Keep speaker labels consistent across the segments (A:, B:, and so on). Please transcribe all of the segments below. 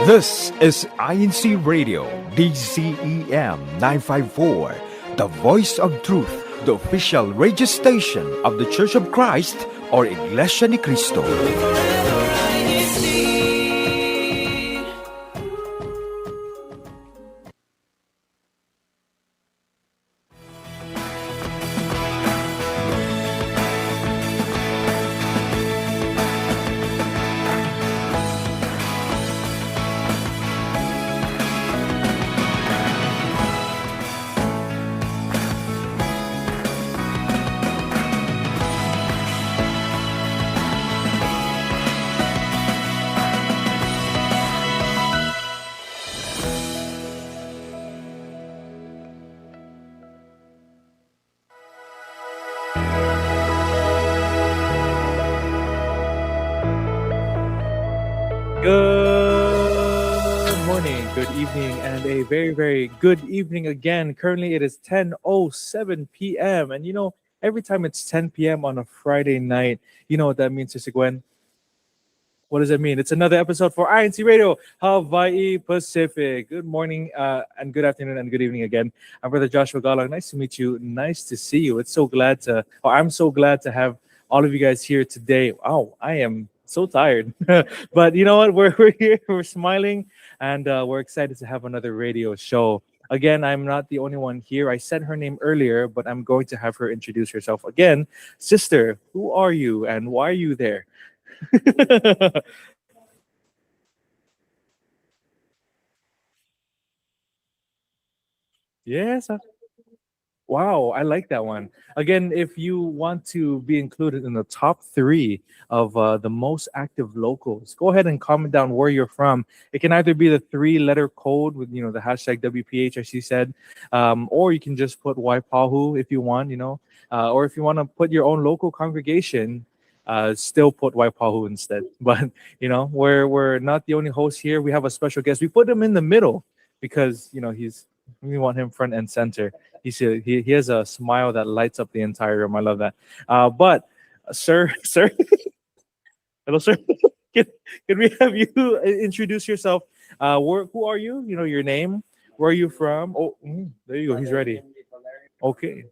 A: This is INCRadio DCEM 954, the voice of truth, the official radio station of the Church of Christ or Iglesia ni Cristo.
B: Good morning, good evening, and a very, very good evening again. Currently, it is 10:07 p.m. And every time it's 10 p.m. on a Friday night, you know what that means, Sister Gwen? What does it mean? It's another episode for INC Radio Hawaii-Pacific. Good morning, and good afternoon, and good evening again. I'm Brother Joshua Galang. Nice to meet you. Nice to see you. I'm so glad to have all of you guys here today. Wow, I am so tired. But you know what? We're here, we're smiling, and we're excited to have another radio show. Again, I'm not the only one here. I said her name earlier, but I'm going to have her introduce herself again. Sister, who are you, and why are you there? Yes. Wow, I like that one. Again, if you want to be included in the top three of the most active locals, go ahead and comment down where you're from. It can either be the three-letter code with the hashtag WPH, as she said, or you can just put Waipahu if you want, or if you want to put your own local congregation, still put Waipahu instead. But we're not the only host here. We have a special guest. We put him in the middle because we want him front and center. He has a smile that lights up the entire room. I love that. But sir, hello, sir. can, can we have you introduce yourself? Who are you? Your name. Where are you from? Oh, there you go. He's ready. Okay.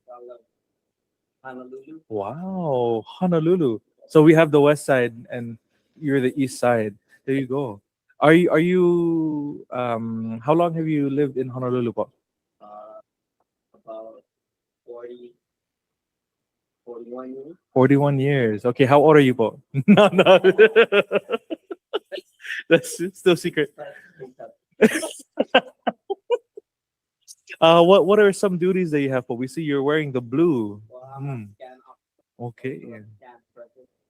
B: Wow, Honolulu. So we have the west side, and you're the east side. There you go. Are you how long have you lived in Honolulu po? About 41 years. 41 years. Okay, how old are you po? No, no. That's still secret. What are some duties that you have po? We see you're wearing the blue. Okay.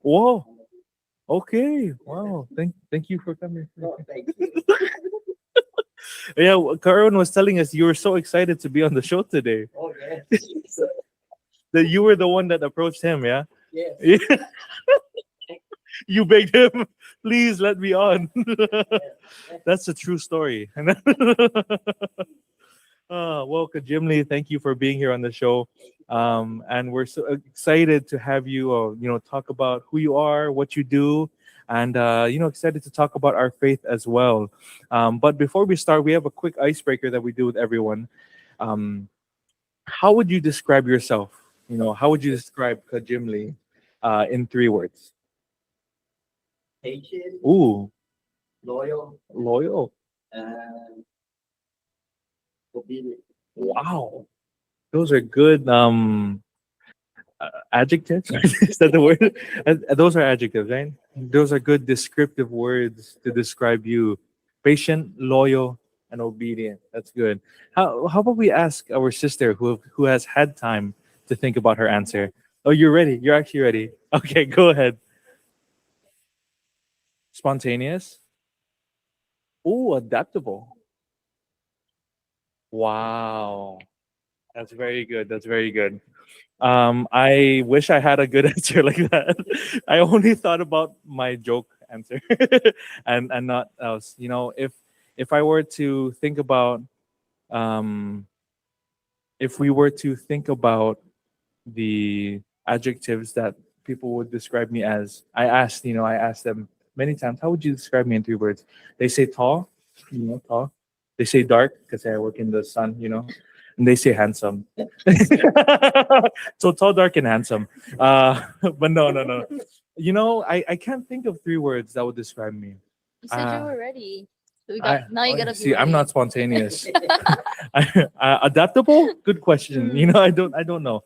B: Whoa. Okay. Wow. Thank you for coming. Yeah, Karan was telling us you were so excited to be on the show today. Oh, yes. That you were the one that approached him, yeah? Yes. You begged him, please let me on. That's a true story. Well, Kajimli, thank you for being here on the show. And we're so excited to have you, talk about who you are, what you do, and excited to talk about our faith as well. But before we start, we have a quick icebreaker that we do with everyone. How would you describe yourself? How would you describe Kajimli in 3 words? Patient. Ooh. Loyal. And obedient. Wow. Those are good adjectives. Is that the word? Those are adjectives, right? Those are good descriptive words to describe you. Patient, loyal, and obedient. That's good. How about we ask our sister who has had time to think about her answer? Oh, you're ready. You're actually ready. Okay, go ahead. Spontaneous. Oh, adaptable. Wow. That's very good. That's very good. I wish I had a good answer like that. I only thought about my joke answer and not else. If I were to think about um, if we were to think about the adjectives that people would describe me as, I asked them many times, how would you describe me in 3 words? They say tall. Tall. They say dark because I work in the sun, and they say handsome. So tall, dark, and handsome. But no, no, no. I can't think of three words that would describe me.
C: You said you
B: Uh,
C: were ready. So
B: I,
C: now you gotta be
B: see. I'm
C: ready.
B: not spontaneous. Adaptable? Good question. I don't know.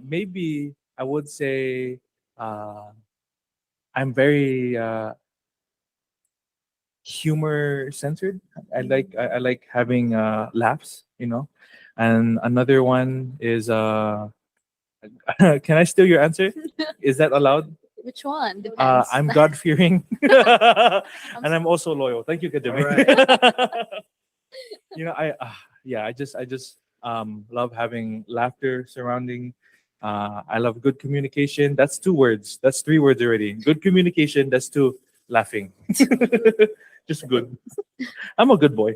B: Maybe I would say I'm very humor centered. I like having laughs. And another one is can I steal your answer? Is that allowed?
C: Which one? Depends.
B: I'm God fearing, and I'm also loyal. Thank you, Kajami. I yeah, I just love having laughter surrounding. I love good communication. That's two words. That's three words already. Good communication. That's two. Laughing. Just good. I'm a good boy.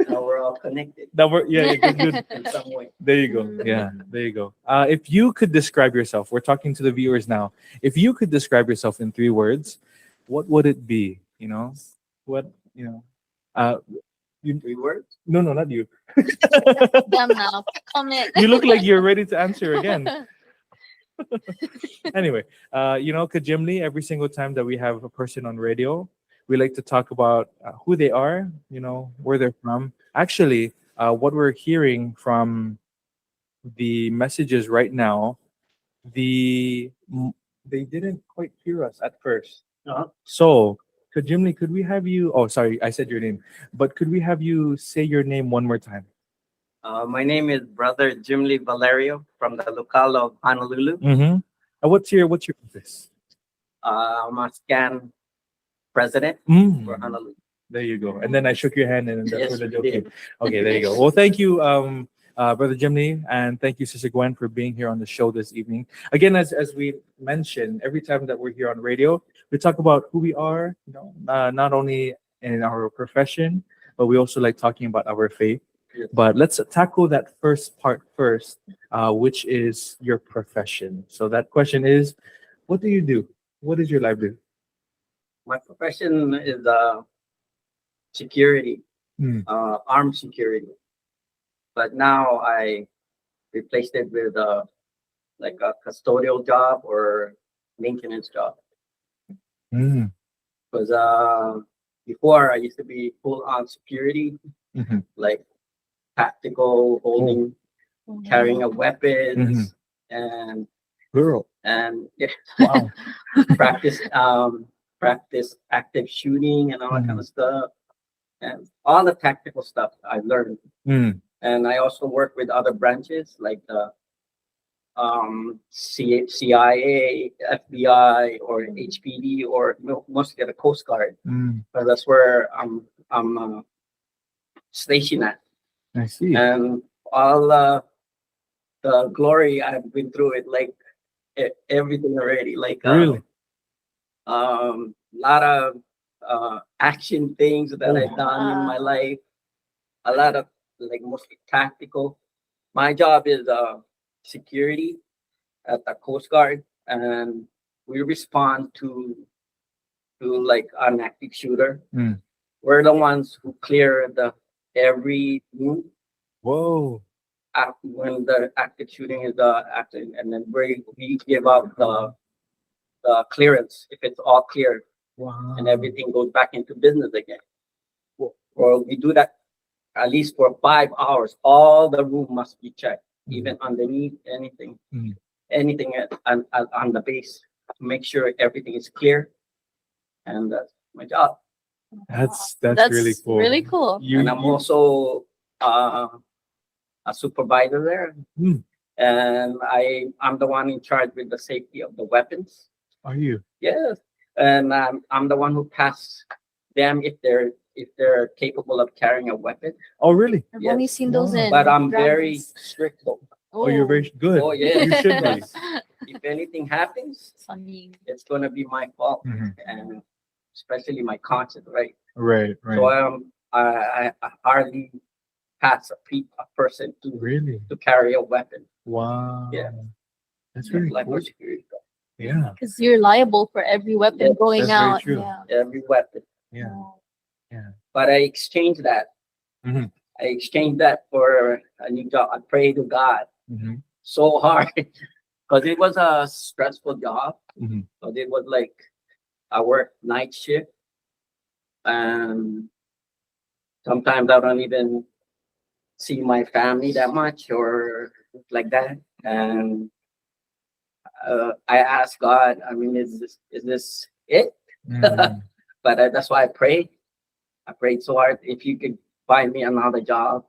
D: Now we're all connected
B: Yeah, good, good.
D: in some way.
B: There you go. Yeah, there you go. If you could describe yourself, we're talking to the viewers now. If you could describe yourself in three words, what would it be? What you,
D: 3 words?
B: no, no, not you.
C: Damn now. Comment.
B: You look like you're ready to answer again. Anyway, Kajimli, every single time that we have a person on radio, we like to talk about who they are, where they're from. Actually, what we're hearing from the messages right now, they didn't quite hear us at first.
D: Uh-huh.
B: So, Kajimli, could we have you? Oh, sorry, I said your name, but could we have you say your name one more time?
D: My name is Brother Jim Lee Valerio from the locale of Honolulu.
B: Mm-hmm. What's your office?
D: I'm a scan president
B: Mm.
D: for Honolulu.
B: There you go. And then I shook your hand, and that's
D: Yes,
B: where the
D: we
B: joke
D: did.
B: came. Okay, there you go. Well, thank you, Brother Jimmy, and thank you, Sister Gwen, for being here on the show this evening. Again, as we mentioned, every time that we're here on radio, we talk about who we are, not only in our profession, but we also like talking about our faith.
D: Yes.
B: But let's tackle that first part first, which is your profession. So that question is, what do you do? What does your life do?
D: My profession is security,
B: Mm.
D: armed security. But now I replaced it with like a custodial job or maintenance job.
B: Mm.
D: Because before I used to be full on security,
B: Mhm.
D: like tactical, holding, carrying of weapons, and
B: Girl.
D: yeah,
B: Wow.
D: practice practice active shooting and all that
B: Mm-hmm.
D: kind of stuff, and all the tactical stuff I learned.
B: Mm.
D: And I also work with other branches like the CIA, FBI, or HPD, or mostly the Coast Guard.
B: Mm.
D: But that's where I'm stationed at.
B: I see.
D: And all the glory I've been through it, like everything already, like
B: Really?
D: lot of action things that I've done in my life, a lot of like mostly tactical. My job is security at the Coast Guard, and we respond to like an active shooter.
B: Mm.
D: We're the ones who clear every room
B: Whoa.
D: when the active shooting is active, and then we give out the clearance if it's all clear,
B: Wow.
D: and everything goes back into business again. Or we do that at least for 5 hours. All the room must be checked, even underneath anything,
B: Mhm.
D: anything on the base, to make sure everything is clear. And that's my job.
B: That's
C: That's
B: really cool.
C: Really cool.
D: And I'm also a supervisor there,
B: Hmm.
D: and I'm the one in charge with the safety of the weapons.
B: Are you?
D: Yes, and I'm the one who passes them if they're capable of carrying a weapon.
B: Oh, really?
C: I've
D: Yes.
C: only seen those
B: Wow.
C: in.
D: But I'm very
C: dramas.
D: strict though.
B: Oh, you're very good.
D: Oh yeah,
B: You should be.
D: because if anything happens,
C: Funny.
D: it's gonna be my fault,
B: Mhm.
D: and especially my conscience, right?
B: Right,
D: So
B: right.
D: I hardly pass a person
B: Really?
D: to carry a weapon.
B: Wow.
D: Yeah.
B: That's very
D: Like
B: cool.
D: our security guard.
B: Yeah.
C: Because you're liable for every weapon
D: Yeah,
C: going
B: that's very
C: out.
B: true.
C: Yeah.
D: Every weapon.
B: Yeah.
C: Wow.
B: Yeah.
D: but I exchanged that.
B: Mhm.
D: I exchanged that for a new job. I prayed to God
B: Mhm.
D: so hard because it was a stressful job.
B: Mhm.
D: But it was like I worked night shift, and sometimes I don't even see my family that much or like that. And I asked God, I mean, is this it?
B: Mhm.
D: But that's why I prayed. I prayed so hard. If you could find me another job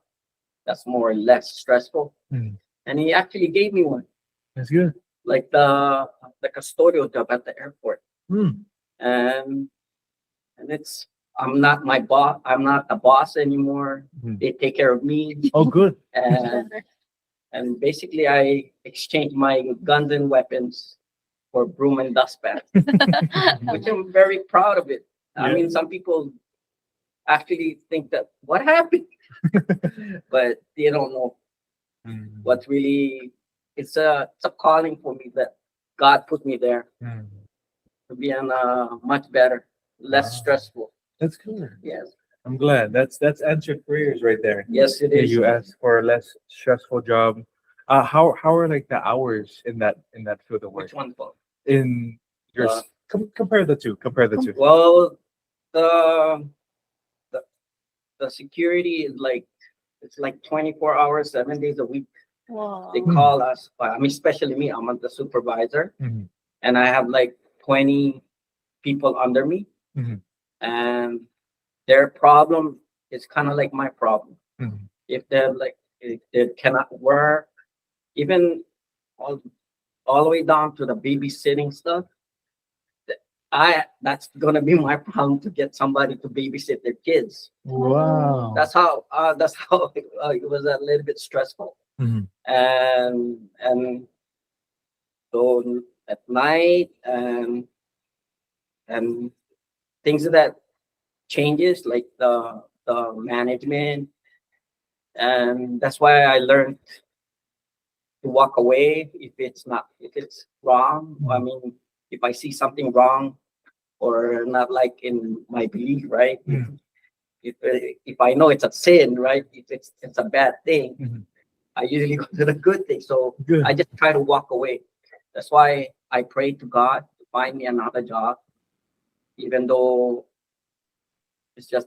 D: that's more or less stressful,
B: Mhm.
D: and he actually gave me one,
B: That's good.
D: like the custodial job at the airport,
B: Mm.
D: and it's I'm not my boss. I'm not the boss anymore.
B: Mhm.
D: They take care of me,
B: Oh, good.
D: and and basically I exchanged my guns and weapons for broom and dustpan, which I'm very proud of it. I
B: Yeah.
D: mean, some people actually think that what happened, but they don't know
B: Mhm.
D: what really. It's a calling for me that God put me there
B: Mhm.
D: to be on much better, less
B: Wow.
D: stressful.
B: That's good.
D: Yes,
B: I'm glad. That's answered prayers right there.
D: yes, it
B: Yeah,
D: is.
B: you asked for a less stressful job. How are like the hours in that field of work?
D: Which one, Paul?
B: In your
D: Uh,
B: compare the two. Compare the two.
D: Well, the the the security is like it's like 24 hours, 7 days a week.
C: Wow.
D: They call us. I mean, especially me. I'm the supervisor,
B: Mhm.
D: and I have like 20 people under me,
B: Mhm.
D: and their problem is kind of like my problem.
B: Mhm.
D: If they're like if they cannot work, even all all the way down to the babysitting stuff. That's gonna be my problem to get somebody to babysit their kids.
B: Wow.
D: That's how it was a little bit stressful.
B: Mhm.
D: And so at night and things that changes like the management, and that's why I learned to walk away if it's wrong. I mean, if I see something wrong or not like in my belief, right?
B: Mhm.
D: If I know it's a sin, right? If it's a bad thing,
B: Mhm.
D: I usually go to the good thing. So
B: Good.
D: I just try to walk away. That's why I pray to God to find me another job, even though it's just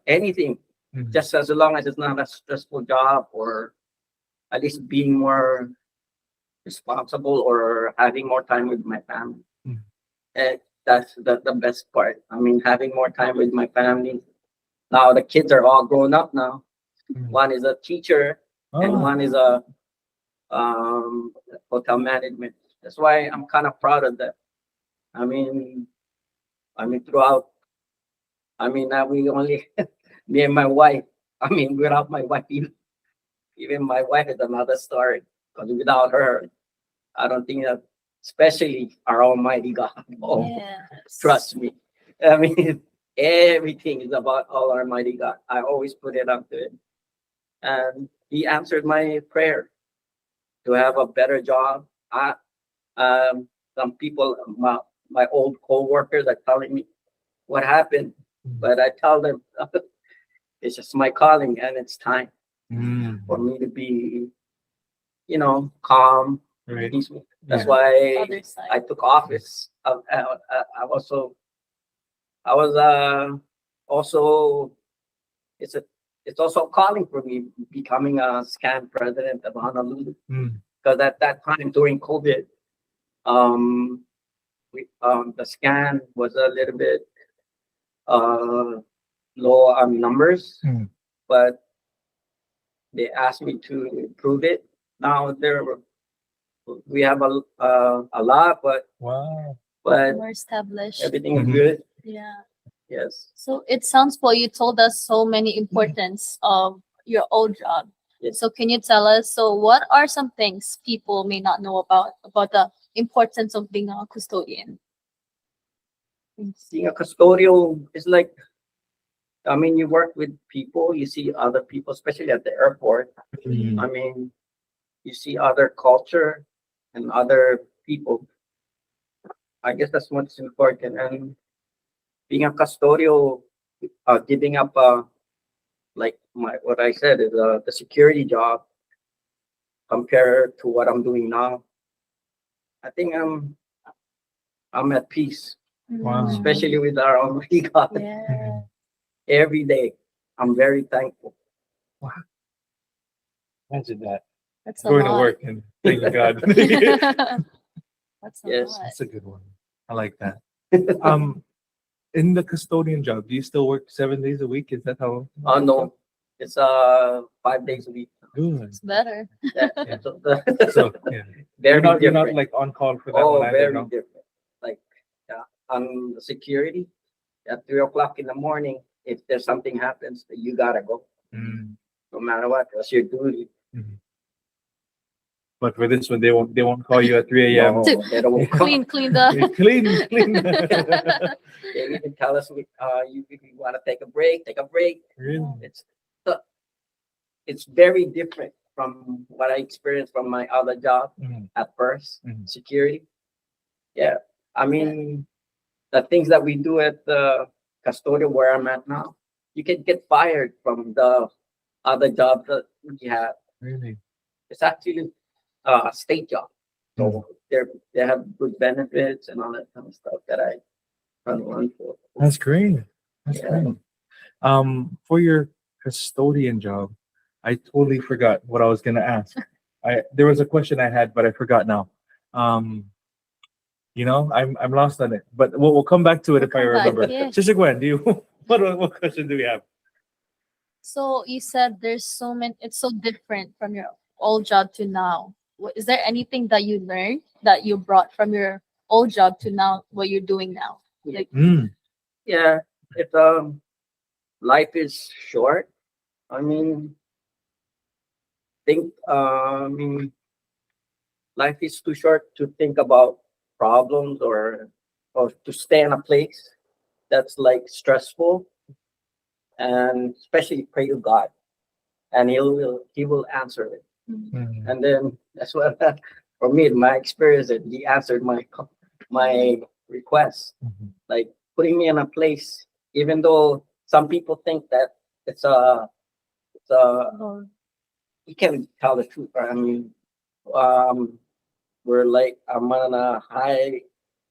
D: anything,
B: Mhm.
D: just as long as it's not a stressful job or at least being more responsible or having more time with my family.
B: Mhm.
D: And that's the best part. I mean, having more time with my family. Now the kids are all grown up now.
B: Mhm.
D: One is a teacher and
B: Oh.
D: one is a hotel management. That's why I'm kind of proud of that. I mean, throughout. I mean, we only me and my wife. I mean, without my wife, even my wife is another story. Because without her, I don't think that, especially our Almighty God. Oh,
C: Yes.
D: trust me. I mean, everything is about Almighty God. I always put it up to Him, and He answered my prayer to have a better job. Some people, my old co-workers are telling me what happened, but I tell them it's just my calling, and it's time
B: Mhm.
D: for me to be, calm,
B: Right.
D: peaceful. That's
B: Yeah.
D: why
C: Other side.
D: I took office. I was also it's a it's also a calling for me becoming a scan president of Honolulu,
B: Mhm.
D: because at that time during COVID, um, the scan was a little bit uh, low on numbers,
B: Mhm.
D: but they asked me to improve it. Now we have a lot,
B: Wow.
D: but
C: More established.
D: everything is
B: Mhm.
D: good.
C: Yeah.
D: Yes.
C: So it sounds, Paul, you told us so many importance of your old job.
D: Yes.
C: So can you tell us, so what are some things people may not know about the importance of being a custodian?
D: Being a custodial is like, I mean, you work with people, you see other people, especially at the airport.
B: Mhm.
D: I mean, you see other culture and other people. I guess that's what's important. And being a custodial, giving up like what I said is the security job compared to what I'm doing now. I think I'm at peace,
B: Wow.
D: especially with our Almighty God.
C: Yeah.
D: Every day, I'm very thankful.
B: Imagine that.
C: That's a
B: Going to
C: lot.
B: work and thanking God.
C: That's a
D: Yes.
C: lot.
B: That's a good one. I like that. In the custodian job, do you still work 7 days a week? Is that how?
D: Oh no, it's 5 days a week.
B: Good.
C: It's better.
D: Yeah,
B: Yeah.
D: so
B: So yeah,
D: very
B: you're not
D: different.
B: like on call for that
D: Oh,
B: one either,
D: very
B: no?
D: different. Like, yeah, on the security at 3 o'clock in the morning, if there's something happens, you gotta go,
B: Mm.
D: no matter what. That's your duty.
B: Mhm. But for this one, they won't call you at 3 a.m.
D: No, they don't
C: Clean the.
B: Clean.
D: They even tell us you if you want to take a break, take a break.
B: Really?
D: It's so- it's very different from what I experienced from my other job
B: Mhm.
D: at first,
B: Mhm.
D: security. Yeah, I mean the things that we do at the custodial where I'm at now, you can get fired from the other job that we have.
B: Really?
D: It's actually a state job, so they have good benefits and all that kind of stuff that I run for.
B: That's great. That's
D: Yeah.
B: great. For your custodian job, I totally forgot what I was gonna ask. There was a question I had, but I forgot now. I'm lost on it. But we'll come back to it if I
C: We'll come back,
B: remember.
C: yeah.
B: Sister Gwen, do you what question do we have?
C: So you said there's so many. It's so different from your old job to now. Is there anything that you learned that you brought from your old job to now what you're doing now? Like,
B: Mm.
D: Yeah, if life is short, I mean, life is too short to think about problems or to stay in a place that's like stressful, and especially pray to God, and he will answer it.
B: Mm.
D: And then that's what for me, my experience, that he answered my request,
B: Mhm.
D: like putting me in a place, even though some people think that it's a it's a
C: oh,
D: you can't tell the truth. Right? I mean, um, we're like I'm on a high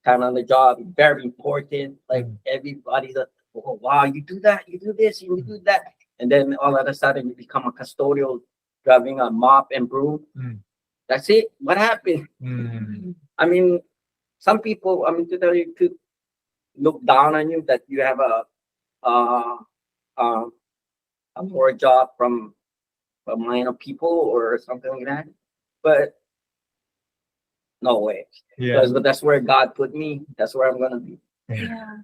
D: kind of on the job, very important. Like everybody's like, oh wow, you do that, you do this, you do that, and then all of a sudden you become a custodial, driving a mop and broom.
B: Mm.
D: That's it. What happened?
B: Mm.
D: I mean, some people, I mean, to tell you to look down on you that you have uh, uh, a poor job from minor people or something like that. But no way,
B: Yeah.
D: because that's where God put me. That's where I'm gonna be.
C: yeah.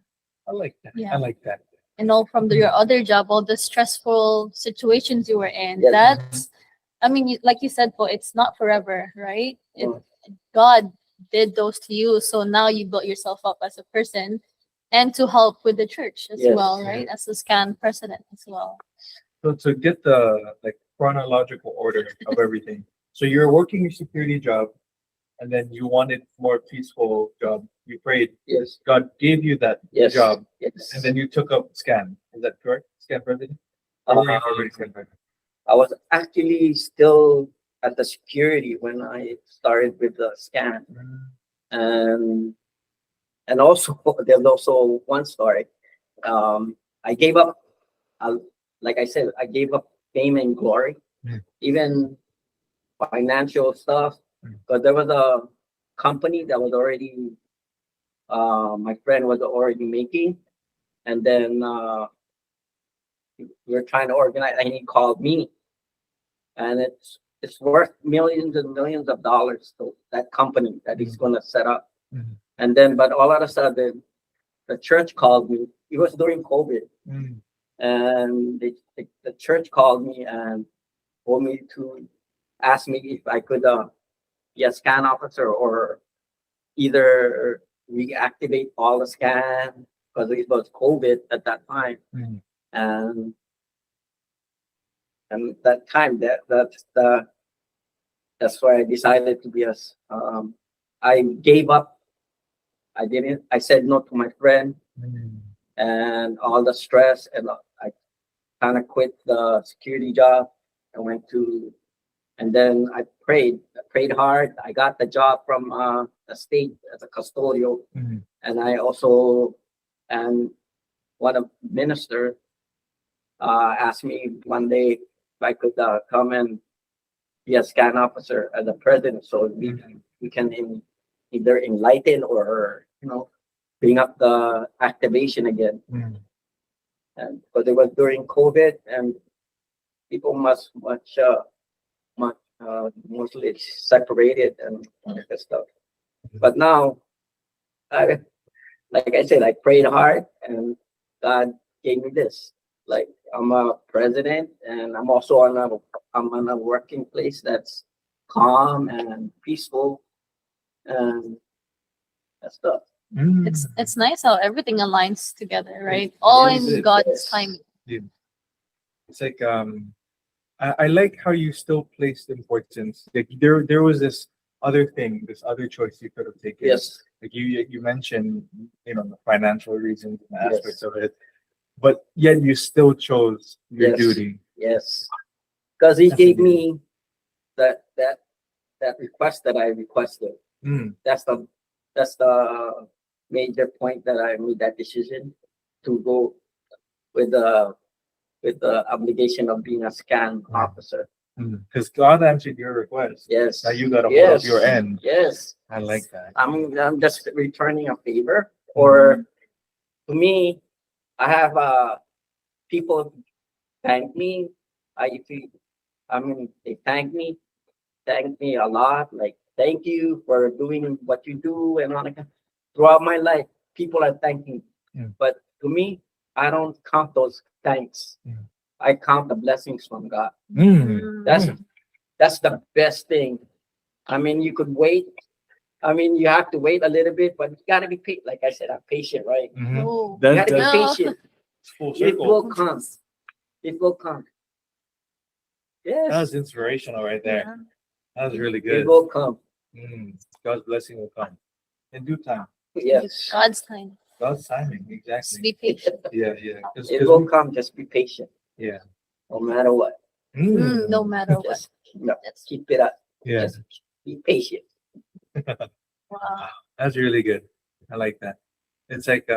B: I like that.
C: Yeah.
B: I like that.
C: And all from your other job, all the stressful situations you were in.
D: Yes.
C: That's, I mean, like you said, Paul, it's not forever, right?
D: Mm.
C: God did those to you, so now you built yourself up as a person, and to help with the church as
D: Yes.
C: well, right? As a scan president as well.
B: So to get the like chronological order of everything. So you're working your security job, and then you wanted more peaceful job. You prayed.
D: Yes.
B: God gave you that
D: Yes.
B: job,
D: Yes.
B: and then you took up scan. Is that correct? Scan president. Or were you already scan president?
D: I was actually still at the security when I started with the scan, and also there's also one story. I gave up. Uh, like I said, I gave up fame and glory, even financial stuff, because there was a company that was already my friend was already making, and then we were trying to organize, and he called me, and it's worth millions and millions of dollars to that company that he's going to set up.
B: Mhm.
D: And then, but all of a sudden, the church called me. It was during COVID,
B: Mm.
D: and the church called me and told me to ask me if I could be a scan officer or either reactivate all the scan because it was COVID at that time,
B: Mm.
D: and that time that's why I decided to be I gave up. I didn't. I said no to my friend,
B: Mm.
D: and all the stress, and I kind of quit the security job. I went to, and then I prayed hard. I got the job from the state as a custodial,
B: Mhm.
D: and I also, and one of minister asked me one day if I could come and be a scan officer as a president, so we can either enlighten or bring up the activation again.
B: Mhm.
D: And because it was during COVID, and people mostly separated and all that stuff. But now, I like I said, I prayed hard, and God gave me this. Like, I'm a president, and I'm also I'm on a working place that's calm and peaceful, and that stuff.
B: Mm.
C: It's nice how everything aligns together, right? All
B: Yes,
C: in
B: it
C: God's
D: is.
C: timing.
B: It's like I like how you still placed importance. Like there was this other thing, this other choice you could have taken.
D: Yes,
B: Like you mentioned, the financial reasons and
D: Yes.
B: aspects of it, but yet you still chose your
D: Yes.
B: duty.
D: yes. Because He
B: That's
D: gave
B: amazing.
D: me that request that I requested.
B: Mm.
D: That's the major point that I made that decision to go with the obligation of being a scan officer.
B: Because God answered your request.
D: Yes.
B: Now you gotta hold up
D: Yes.
B: your end.
D: Yes.
B: I like that.
D: I'm just returning a favor. Or to me, I have people thank me. They thank me a lot. Like, thank you for doing what you do and all that. Throughout my life, people are thanking me.
B: Mm.
D: But to me, I don't count those thanks.
B: Mm.
D: I count the blessings from God.
B: Mm.
D: That's the best thing. I mean, you could wait. I mean, you have to wait a little bit, but you gotta be patient. Like I said, I'm patient, right?
B: Mhm.
C: Oh,
D: You
B: That-
D: gotta be
C: No.
D: patient.
B: It's full
D: It
B: circle.
D: will come. It will come.
B: That was
D: Yes,
B: inspirational right there.
C: yeah.
B: That was really
D: it
B: good.
D: will come.
B: God's blessing will come in due time.
D: Yes,
C: God's time.
B: God's timing,
C: Just
B: exactly.
C: be patient.
B: Yeah, yeah. 'Cause-
D: it
B: 'cause
D: will
B: we-
D: come. Just be patient,
B: yeah.
D: no matter what.
C: No matter what.
D: Just
C: That's
D: keep it up.
B: Yeah.
D: Just be patient.
C: wow.
B: That's really good. I like that. It's like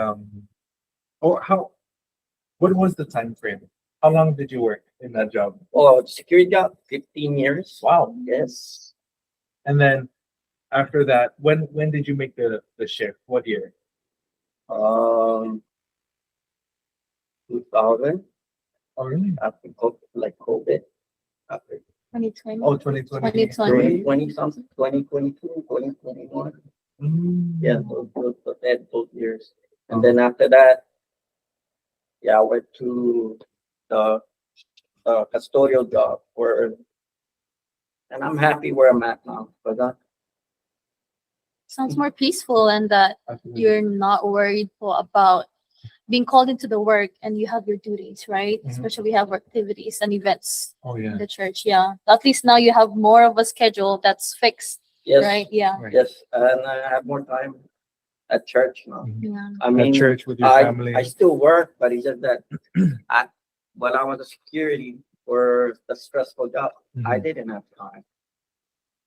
B: what was the time frame? How long did you work in that job?
D: Oh, security job, 15 years.
B: Wow.
D: Yes.
B: And then after that, when did you make the shift? What year?
D: 2000,
B: Oh, really?
D: after COVID, after
C: 2020.
B: Oh, 2020.
C: 2020.
D: 2020 something, 2022, 2021. Yeah, those years. And then after that, I went to the custodial job and I'm happy where I'm at now. But
C: Sounds more peaceful, and that you're not worried about being called into the work, and you have your duties, right?
B: Mhm.
C: Especially we have activities and events
B: Oh,
C: in
B: yeah.
C: the church. Yeah. At least now you have more of a schedule that's fixed,
D: yes,
C: right? Yeah.
B: Right.
D: yes, and I have more time at church now.
B: Mhm.
C: Yeah.
D: I
B: At
D: mean,
B: church with your
D: I
B: family.
D: still work, but it's just that when I was a security for the stressful job, I
B: Mhm.
D: didn't have time.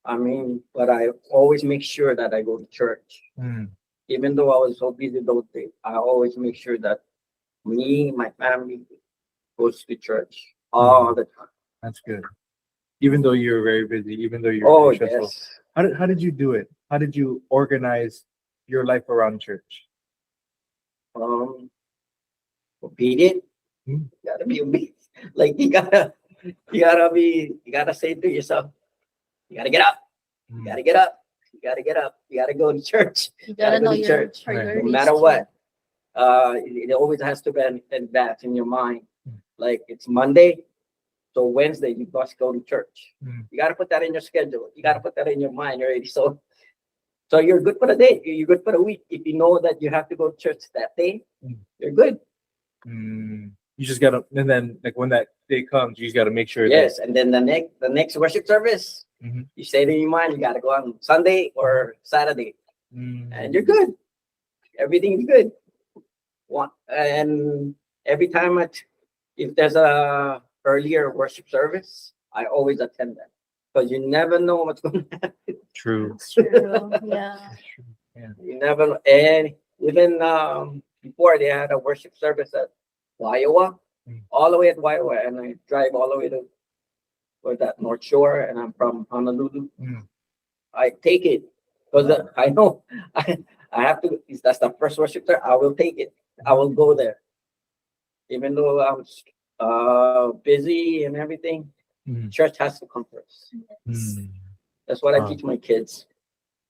D: I mean, but I always make sure that I go to church.
B: Mm.
D: Even though I was so busy those days, I always make sure that me, my family goes to church all the time.
B: That's good. Even though you're very busy, even though you're
D: Oh,
B: very stressful.
D: yes.
B: How did you do it? How did you organize your life around church?
D: Obedient.
B: Hmm.
D: You gotta be obedient. Like, you gotta say to yourself, you gotta get up. You gotta get up. You gotta get up. You gotta go to church.
C: You gotta
D: go
C: know
D: to
C: your
D: church.
C: priorities.
D: No matter
C: too.
D: what. It always has to be in that in your mind. Like, it's Monday, so Wednesday you must go to church.
B: Mm.
D: You gotta put that in your schedule. You gotta put that in your mind already. So you're good for the day. You're good for the week. If you know that you have to go to church that day, you're good.
B: You just gotta, and then like when that day comes, you just gotta make sure.
D: Yes, and then the next worship service,
B: Mhm.
D: you say to your mind, you gotta go on Sunday or Saturday,
B: That.
D: and you're good. Everything's good. And every time if there's a earlier worship service, I always attend that because you never know what's going to happen.
B: True.
C: It's true. Yeah.
D: You never know. And even before they had a worship service at Waiawa,
B: Mm.
D: all the way at Waiawa, and I drive all the way to that North Shore, and I'm from Honolulu.
B: Mm.
D: I take it because I know I have to. If that's the first worship there, I will take it. I will go there, even though I'm busy and everything.
B: Mm.
D: Church has to come first.
B: Mm.
D: That's what I
B: Wow.
D: teach my kids.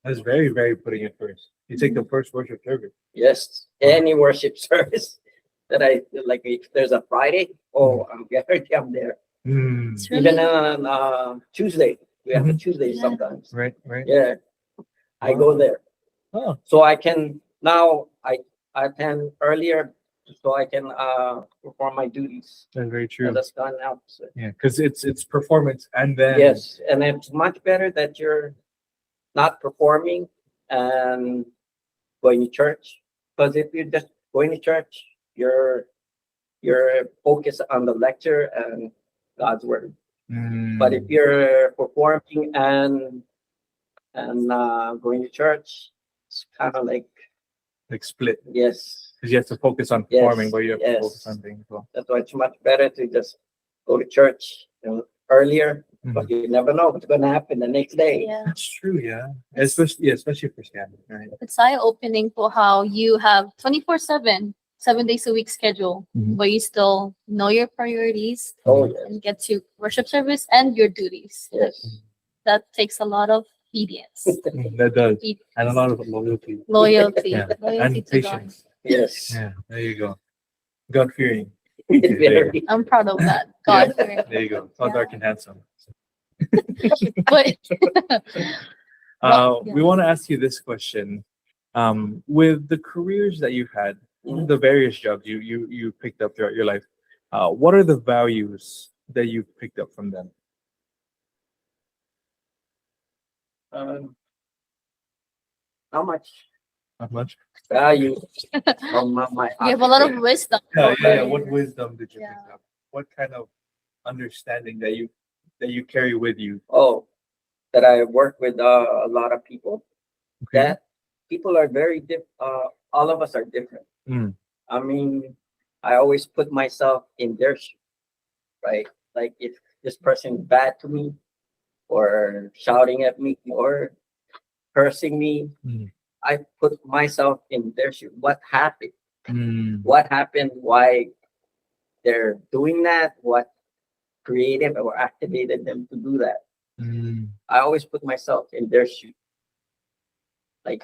B: That's very, very putting it first. You take the first worship service.
D: Yes, any worship service that I like. If there's a Friday, I'm guaranteed I'm there.
B: Mm.
C: It's
D: Even
C: really
D: on Tuesday, we have a Tuesday
C: Yeah.
D: sometimes.
B: Right, right.
D: Yeah, I go there.
B: Oh,
D: So I can now I attend earlier so I can perform my duties
B: that's very
D: as
B: true.
D: a stunt officer.
B: Yeah, because it's performance and then
D: Yes, and it's much better that you're not performing and going to church. Because if you're just going to church, you're focused on the lecture and God's word. But if you're performing and going to church, it's kind of like
B: like split
D: yes.
B: because you have to focus on
D: Yes,
B: performing, but you have to
D: yes.
B: focus on things as well.
D: That's why it's much better to just go to church earlier,
B: Mhm.
D: but you never know what's going to happen the next day.
C: yeah.
B: That's true, yeah. Especially for scamming, right?
C: It's eye-opening for how you have 24/7, 7 days a week schedule,
B: Mhm.
C: but you still know your priorities
D: Oh yes,
C: and get to worship service and your duties.
D: yes.
C: That takes a lot of obedience,
B: That does,
C: obedience,
B: and a lot of loyalty.
C: loyalty,
B: Yeah,
C: loyalty
B: and
C: to God.
B: patience.
D: Yes.
B: Yeah, there you go. God fearing.
D: Very.
C: I'm proud of that. God fearing.
B: There you go. Tall,
C: Yeah.
B: dark, and handsome.
C: But yeah.
B: We want to ask you this question. With the careers that you've had,
D: Mhm.
B: the various jobs you picked up throughout your life, what are the values that you've picked up from them?
D: How much
B: Not much.
D: value from my
C: you have a lot of wisdom.
B: Yeah. What wisdom did you
C: Yeah.
B: pick up? What kind of understanding that you carry with you?
D: Oh, that I work with a lot of people.
B: Okay.
D: That people are very all of us are different.
B: Mm.
D: I mean, I always put myself in their shoes, right? Like if this person is bad to me, or shouting at me, or cursing me,
B: Mm.
D: I put myself in their shoes. What happened?
B: Mm.
D: What happened? Why they're doing that? What created or activated them to do that?
B: Mm.
D: I always put myself in their shoes. Like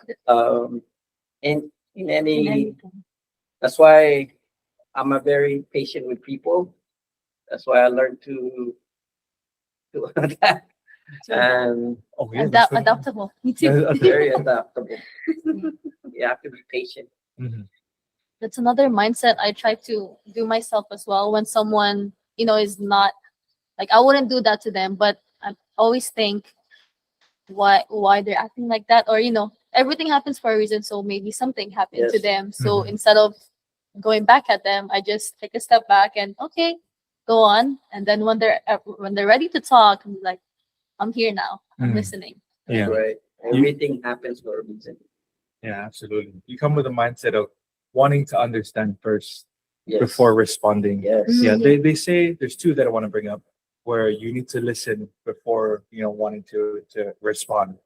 D: in
C: In
D: any
C: anything.
D: that's why I'm a very patient with people. That's why I learned to adapt and
B: Oh, yeah, that's what-
C: Adaptable. Me too.
B: Yeah,
D: very adaptable. You have to be patient.
B: Mhm.
C: That's another mindset I try to do myself as well. When someone, is not like, I wouldn't do that to them, but I always think why they're acting like that, or everything happens for a reason, so maybe something happened to
D: Yes.
C: them. So
B: Mhm.
C: instead of going back at them, I just take a step back and okay, go on. And then when they're ready to talk, I'm like, I'm here now. I'm
B: Mm.
C: listening.
B: Yeah.
D: Right. Everything happens for a reason.
B: Yeah, absolutely. You come with a mindset of wanting to understand first
D: Yes.
B: before responding.
D: Yes.
C: Mm.
B: Yeah, they say there's two that I want to bring up where you need to listen before wanting to respond.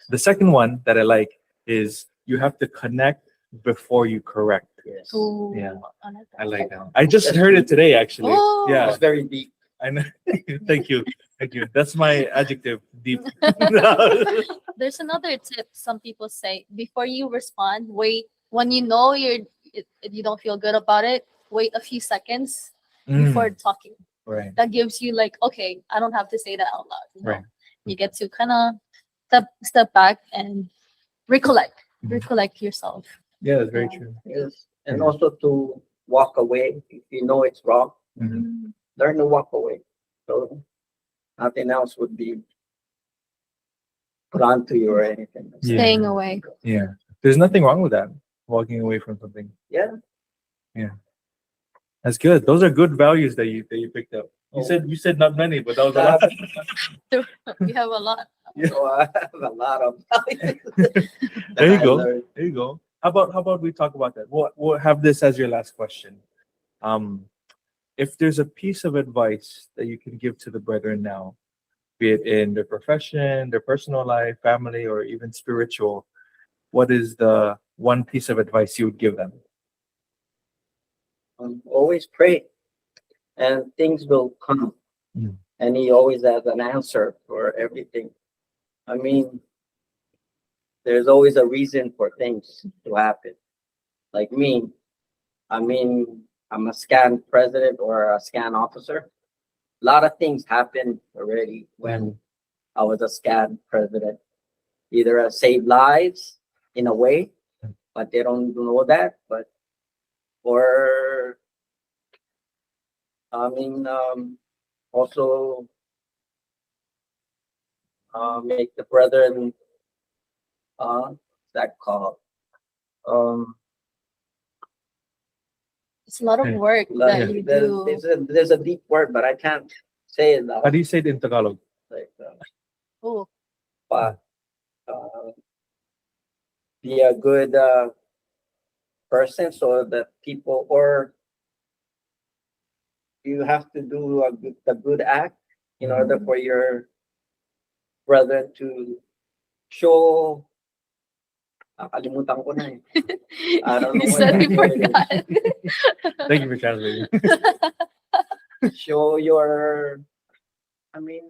B: The second one that I like is you have to connect before you correct.
D: Yes.
C: Ooh,
B: Yeah.
C: I like that.
B: I like that. I just heard it today actually.
C: Oh.
B: Yeah,
D: That's very deep.
B: I know. Thank you. Thank you. That's my adjective. Deep.
C: There's another tip some people say: before you respond, wait. When you know you don't feel good about it, wait a few seconds before talking.
B: Right.
C: That gives you like, okay, I don't have to say that out loud.
B: Right.
C: You get to kind of step back and recollect
B: Mhm.
C: yourself.
B: Yeah, that's very
C: Yeah.
B: true.
D: Yes. And
B: Yeah.
D: also to walk away if you know it's wrong.
B: Mhm.
D: Learn to walk away. So nothing else would be put onto you or anything.
B: Yeah.
C: Staying away.
B: Yeah. There's nothing wrong with that. Walking away from something.
D: Yeah.
B: That's good. Those are good values that you picked up. You said not many, but that was a lot.
C: You have a lot.
D: So I have a lot of values
B: There you
D: I
B: go.
D: learned.
B: There you go. How about we talk about that? We'll have this as your last question. Um, if there's a piece of advice that you can give to the brethren now, be it in their profession, their personal life, family, or even spiritual, what is the one piece of advice you would give them?
D: Always pray, and things will come.
B: Mm.
D: And he always has an answer for everything. I mean, there's always a reason for things to happen. Like me, I mean, I'm a scan president or a scan officer. A lot of things happened already when I was a scan president. Either I saved lives in a way, but they don't know that. But or I mean, also make the brethren what's that called? Um,
C: It's a lot of work
D: like,
C: that you do.
D: there's a deep word, but I can't say it now.
B: How do you say it in Tagalog?
D: Like,
C: Oh,
D: but be a good person so that people, or you have to do a good act in order for your brethren to show. Nakalimutan ko na eh. I don't know
C: you
D: what
C: said you
D: the word is.
C: forgot.
B: Thank you for translating.
D: Show your, I mean,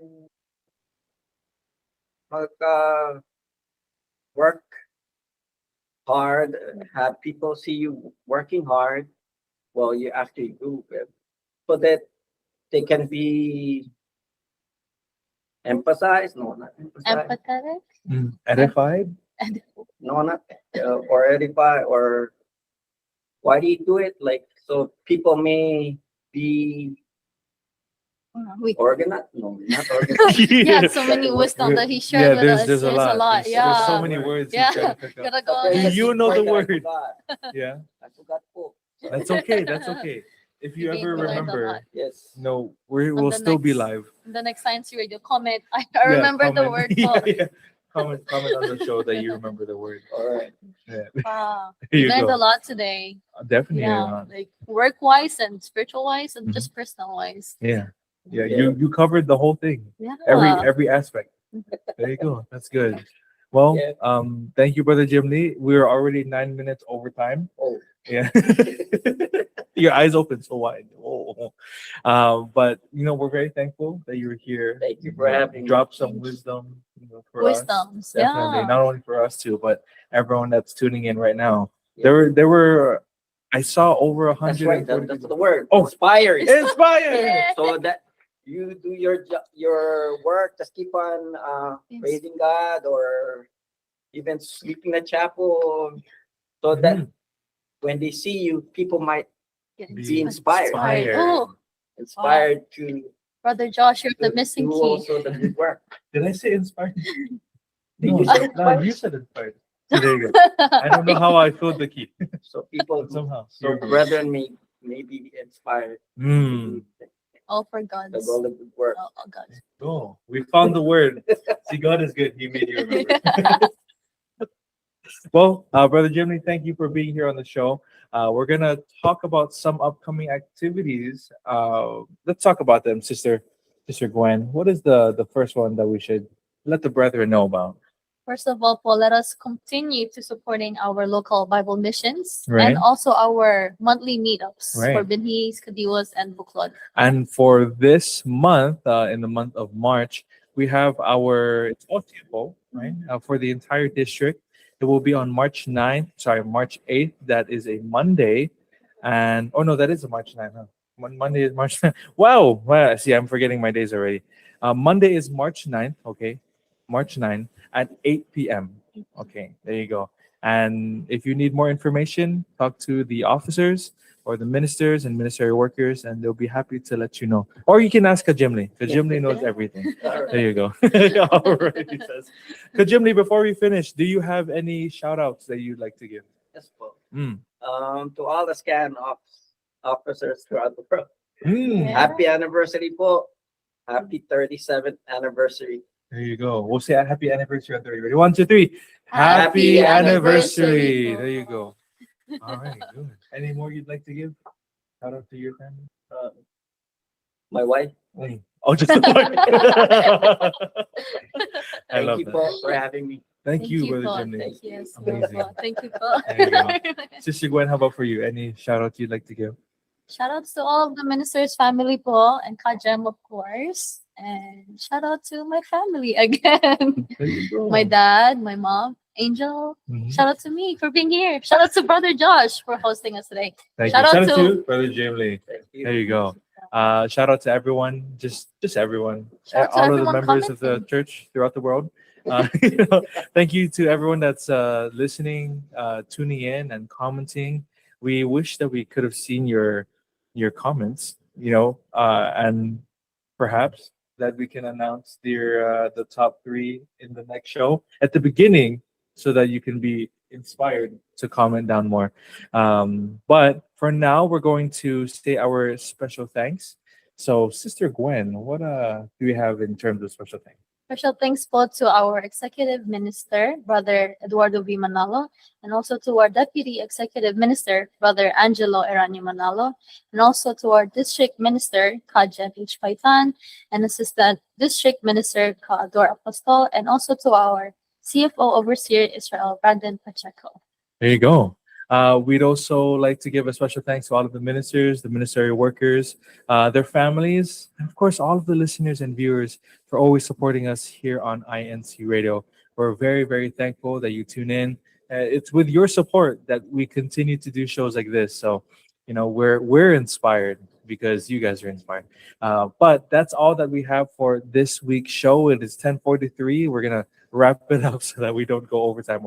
D: work hard, have people see you working hard while you actually do it, so that they can be emphasized, no, not emphasized,
C: Empathetic.
B: Edified?
D: no, not, or edify, or why do you do it? Like, so people may be
C: We
D: organized, no, not organized.
C: yeah, so many wisdom that he shared with us.
B: There's a lot. There's
C: Yeah.
B: so many words. you
C: Yeah.
B: try to pick up.
C: Gotta go.
D: Okay,
C: on
B: Do
C: this-
B: you know the
D: that I
B: word?
D: forgot.
B: Yeah,
D: I forgot po.
B: that's okay. That's okay. If you
C: We
B: ever
C: learned a
B: remember,
C: lot.
D: Yes.
B: no,
C: On
B: we'll
C: the
B: still be
C: next-
B: live.
C: The next Science Radio comment. I
B: Yeah,
C: remember the
B: comment.
C: word.
B: Yeah,
C: Po.
B: yeah. Comment on the show that you remember the word.
D: All right.
B: Yeah.
C: Wow.
B: Here
C: We
B: you
C: learned
B: go.
C: a lot today.
B: Definitely.
C: Yeah, like work wise and spiritual wise and
B: Mhm.
C: just personal wise.
B: Yeah. Yeah.
D: Yeah.
B: You covered the whole thing.
C: Yeah.
B: Every aspect. There you go. That's good. Well,
D: Yeah.
B: thank you, Brother Jim Lee. We're already 9 minutes over time.
D: Oh.
B: Yeah. Your eyes open so wide. Oh. But we're very thankful that you're here.
D: Thank you for having me.
B: Drop some wisdom, for us.
C: Wisdoms.
B: Definitely,
C: Yeah.
B: not only for us too, but everyone that's tuning in right now.
D: Yeah.
B: There were I saw over
D: That's right.
B: 140
D: That's
B: people.
D: the word.
B: Oh.
D: Inspired.
B: Inspired.
C: Yeah.
D: So that you do your work, just keep on
C: Yes.
D: praising God, or even sleeping in the chapel, so that
B: Mhm.
D: when they see you, people might
C: Get
D: be inspired.
B: Inspired.
C: Oh,
D: inspired to
C: Brother Josh, you're the missing
D: do
C: key.
D: also the good work.
B: Did I say inspired?
D: Did
B: No,
D: you say
B: no,
D: inspired?
B: you said inspired. So there you go. I don't know how I filled the key.
D: So people,
B: But somehow.
D: so brethren may be inspired
B: Mm.
C: All for
D: to
C: God's.
D: do all the good work.
C: Oh, God.
B: Oh, we found the word. See, God is good. He made you remember. Well, Brother Jimmy, thank you for being here on the show. We're gonna talk about some upcoming activities. Let's talk about them, Sister Gwen. What is the first one that we should let the brethren know about?
C: First of all, Paul, let us continue to supporting our local Bible missions
B: Right.
C: and also our monthly meetups for
B: Right.
C: Binhis, Kadiwas, and Buklod.
B: And for this month, in the month of March, we have it's all tempo, right? For the entire district. It will be on March 8th. That is a Monday. And, oh no, that is a March 9th, huh? Monday is March 9th. Wow. Well, see, I'm forgetting my days already. Monday is March 9th, okay? March 9th at 8 p.m. Okay, there you go. And if you need more information, talk to the officers or the ministers and ministerial workers, and they'll be happy to let you know. Or you can ask Kajimli. Kajimli knows everything. There you go. All right, he says. Kajimli, before we finish, do you have any shout outs that you'd like to give?
D: Yes, po. To all the officers throughout the world.
B: Mm,
C: Yeah.
D: Happy anniversary po. Happy 37th anniversary.
B: there you go. We'll say a happy anniversary on 30. Ready? 1, 2, 3.
C: Happy
B: Anniversary.
C: anniversary.
B: There you go. All right, good. Any more you'd like to give? Shout out to your family.
D: Uh, my wife.
B: Oh, just the one. I
D: Thank
B: love
D: you
B: that.
D: po for having me.
B: Thank you, Brother
C: po.
B: Jimmy.
C: Thank you.
B: Amazing.
C: Thank you po.
B: There you go. Sister Gwen, how about for you? Any shout out you'd like to give?
C: Shout outs to all of the minister's family po and Kajem, of course. And shout out to my family again.
B: There you go.
C: My dad, my mom, Angel.
B: Mhm.
C: Shout out to me for being here. Shout out to Brother Josh for hosting us today.
B: Thank
C: shout
B: you.
C: out
B: Shout out
C: to-
B: to Brother Jimmy.
D: Thank you.
B: There you go. Shout out to everyone, just everyone,
C: Shout out to
B: all of the
C: everyone
B: members of the
C: commenting.
B: church throughout the world. Thank you to everyone that's listening, tuning in, and commenting. We wish that we could have seen your comments, and perhaps that we can announce the top 3 in the next show at the beginning, so that you can be inspired to comment down more. But for now, we're going to say our special thanks. So, Sister Gwen, what do we have in terms of special thanks?
C: Special thanks po to our Executive Minister, Brother Eduardo V. Manalo, and also to our Deputy Executive Minister, Brother Angelo Eranio Manalo, and also to our District Minister, Kajem H. Paitan, and Assistant District Minister, Kaador Apostol, and also to our CFO Overseer, Israel Brandon Pacheco.
B: There you go. We'd also like to give a special thanks to all of the ministers, the ministerial workers, their families, and of course, all of the listeners and viewers for always supporting us here on INC Radio. We're very, very thankful that you tune in. It's with your support that we continue to do shows like this. So, we're inspired because you guys are inspired. But that's all that we have for this week's show. It is 10:43. We're gonna wrap it up so that we don't go overtime.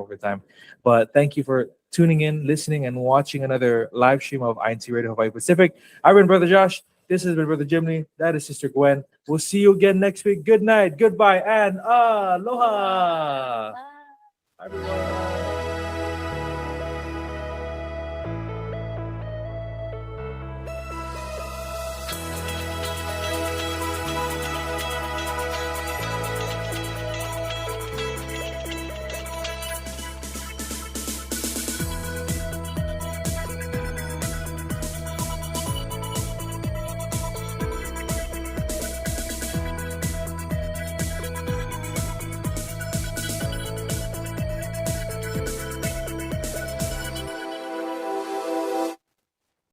B: But thank you for tuning in, listening, and watching another live stream of INCRadio Hawaii-Pacific. I've been Brother Josh. This has been Brother Jimmy. That is Sister Gwen. We'll see you again next week. Good night, goodbye, and aloha.
C: Bye.
B: Bye, everyone.